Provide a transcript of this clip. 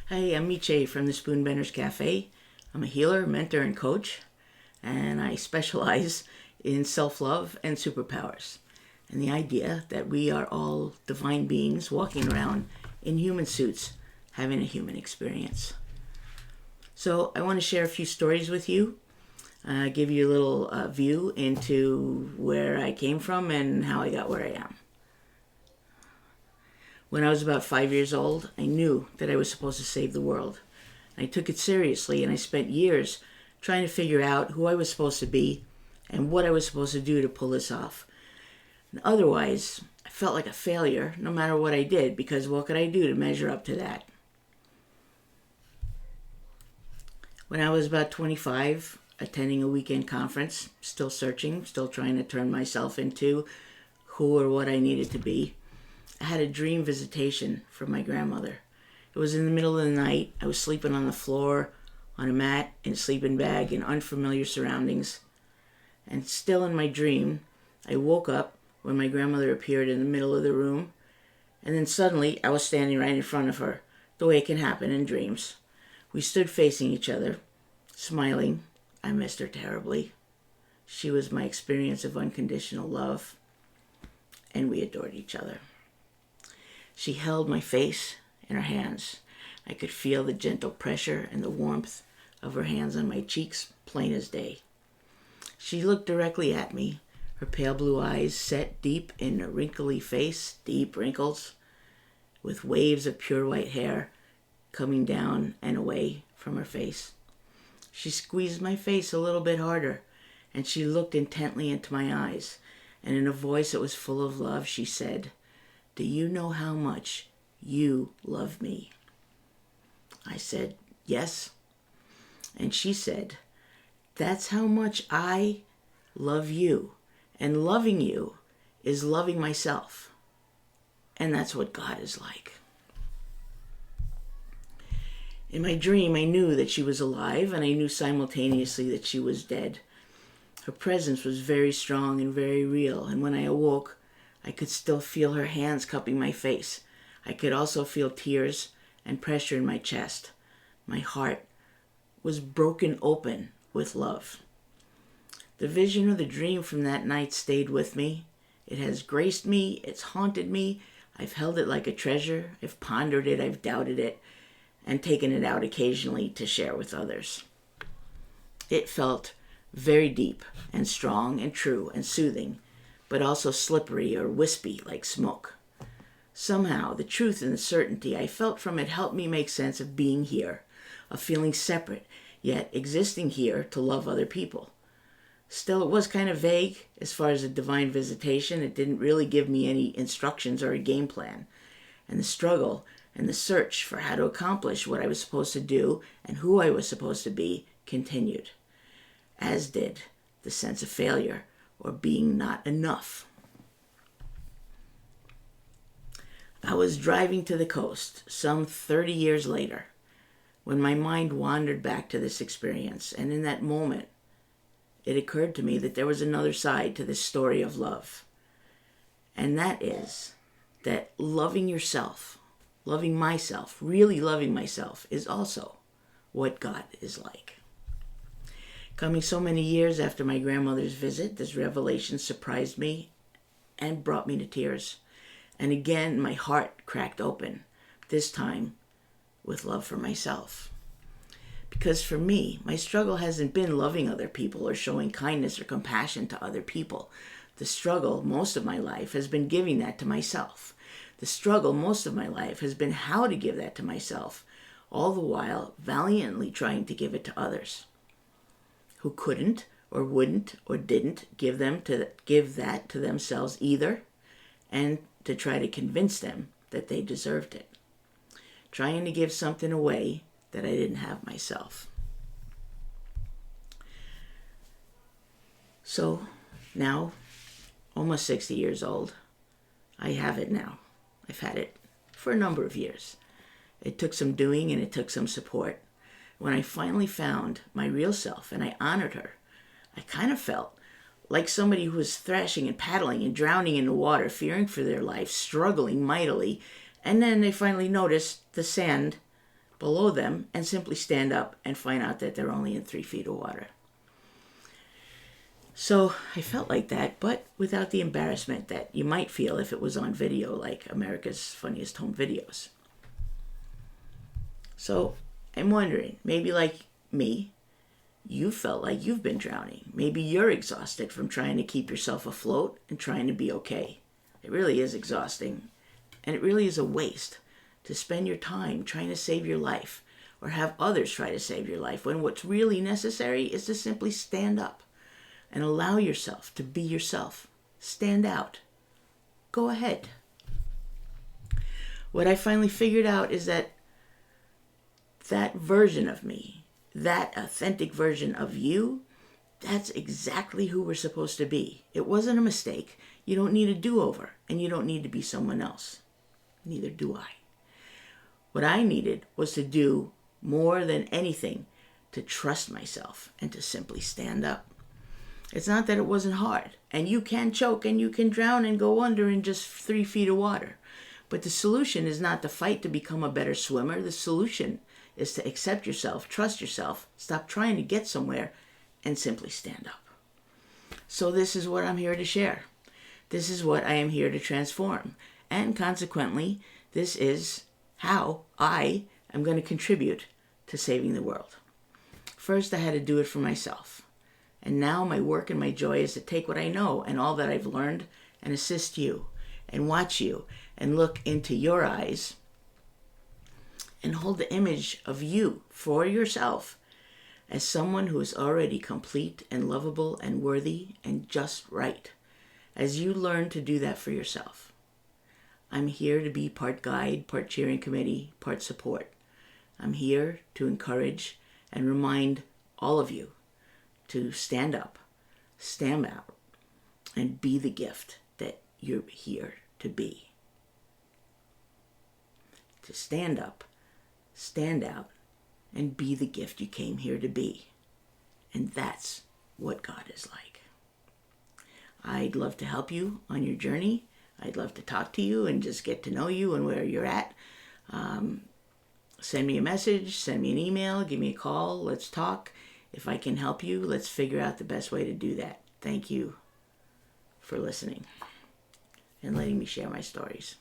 Hey, I'm Miche from the Spoonbenders Cafe. I'm a healer, mentor, and coach, and I specialize in self-love and superpowers. And the idea that we are all divine beings walking around in human suits, having a human experience. So I want to share a few stories with you, give you a little view into where I came from and how I got where I am. When I was about 5 years old, I knew that I was supposed to save the world. I took it seriously, and I spent years trying to figure out who I was supposed to be and what I was supposed to do to pull this off. And otherwise, I felt like a failure no matter what I did, because what could I do to measure up to that? When I was about 25, attending a weekend conference, still searching, still trying to turn myself into who or what I needed to be, I had a dream visitation from my grandmother. It was in the middle of the night. I was sleeping on the floor, on a mat, in a sleeping bag, in unfamiliar surroundings. And still in my dream, I woke up when my grandmother appeared in the middle of the room. And then suddenly, I was standing right in front of her, the way it can happen in dreams. We stood facing each other, smiling. I missed her terribly. She was my experience of unconditional love, and we adored each other. She held my face in her hands. I could feel the gentle pressure and the warmth of her hands on my cheeks, plain as day. She looked directly at me, her pale blue eyes set deep in a wrinkly face, deep wrinkles, with waves of pure white hair coming down and away from her face. She squeezed my face a little bit harder, and she looked intently into my eyes, and in a voice that was full of love, she said, "Do you know how much you love me?" I said, "Yes." And she said, "That's how much I love you. And loving you is loving myself. And that's what God is like." In my dream, I knew that she was alive, and I knew simultaneously that she was dead. Her presence was very strong and very real, and when I awoke, I could still feel her hands cupping my face. I could also feel tears and pressure in my chest. My heart was broken open with love. The vision of the dream from that night stayed with me. It has graced me. It's haunted me. I've held it like a treasure. I've pondered it. I've doubted it, and taken it out occasionally to share with others. It felt very deep and strong and true and soothing, but also slippery or wispy like smoke. Somehow, the truth and the certainty I felt from it helped me make sense of being here, of feeling separate, yet existing here to love other people. Still, it was kind of vague as far as a divine visitation. It didn't really give me any instructions or a game plan. And the struggle and the search for how to accomplish what I was supposed to do and who I was supposed to be continued, as did the sense of failure or being not enough. I was driving to the coast some 30 years later when my mind wandered back to this experience, and in that moment, it occurred to me that there was another side to this story of love. And that is that loving yourself, loving myself, really loving myself, is also what God is like. Coming so many years after my grandmother's visit, this revelation surprised me and brought me to tears. And again, my heart cracked open, this time with love for myself. Because for me, my struggle hasn't been loving other people or showing kindness or compassion to other people. The struggle most of my life has been giving that to myself. The struggle most of my life has been how to give that to myself, all the while valiantly trying to give it to others who couldn't or wouldn't or didn't give that to themselves either, and to try to convince them that they deserved it. Trying to give something away that I didn't have myself. So now, almost 60 years old, I have it now. I've had it for a number of years. It took some doing and it took some support. When I finally found my real self and I honored her, I kind of felt like somebody who was thrashing and paddling and drowning in the water, fearing for their life, struggling mightily, and then they finally noticed the sand below them and simply stand up and find out that they're only in 3 feet of water. So I felt like that, but without the embarrassment that you might feel if it was on video, like America's Funniest Home Videos. So I'm wondering, maybe like me, you felt like you've been drowning. Maybe you're exhausted from trying to keep yourself afloat and trying to be okay. It really is exhausting, and it really is a waste to spend your time trying to save your life or have others try to save your life when what's really necessary is to simply stand up and allow yourself to be yourself. Stand out. Go ahead. What I finally figured out is that version of me, that authentic version of you, that's exactly who we're supposed to be. It wasn't a mistake. You don't need a do-over, and you don't need to be someone else. Neither do I. What I needed was to do more than anything to trust myself and to simply stand up. It's not that it wasn't hard, and you can choke and you can drown and go under in just 3 feet of water. But the solution is not to fight to become a better swimmer. The solution is to accept yourself, trust yourself, stop trying to get somewhere, and simply stand up. So this is what I'm here to share. This is what I am here to transform. And consequently, this is how I am going to contribute to saving the world. First, I had to do it for myself. And now my work and my joy is to take what I know and all that I've learned and assist you and watch you and look into your eyes and hold the image of you for yourself as someone who is already complete and lovable and worthy and just right, as you learn to do that for yourself. I'm here to be part guide, part cheering committee, part support. I'm here to encourage and remind all of you to stand up, stand out, and be the gift that you're here to be. To stand up, stand out, and be the gift you came here to be. And that's what God is like. I'd love to help you on your journey. I'd love to talk to you and just get to know you and where you're at. Send me a message, send me an email, give me a call, let's talk. If I can help you, let's figure out the best way to do that. Thank you for listening and letting me share my stories.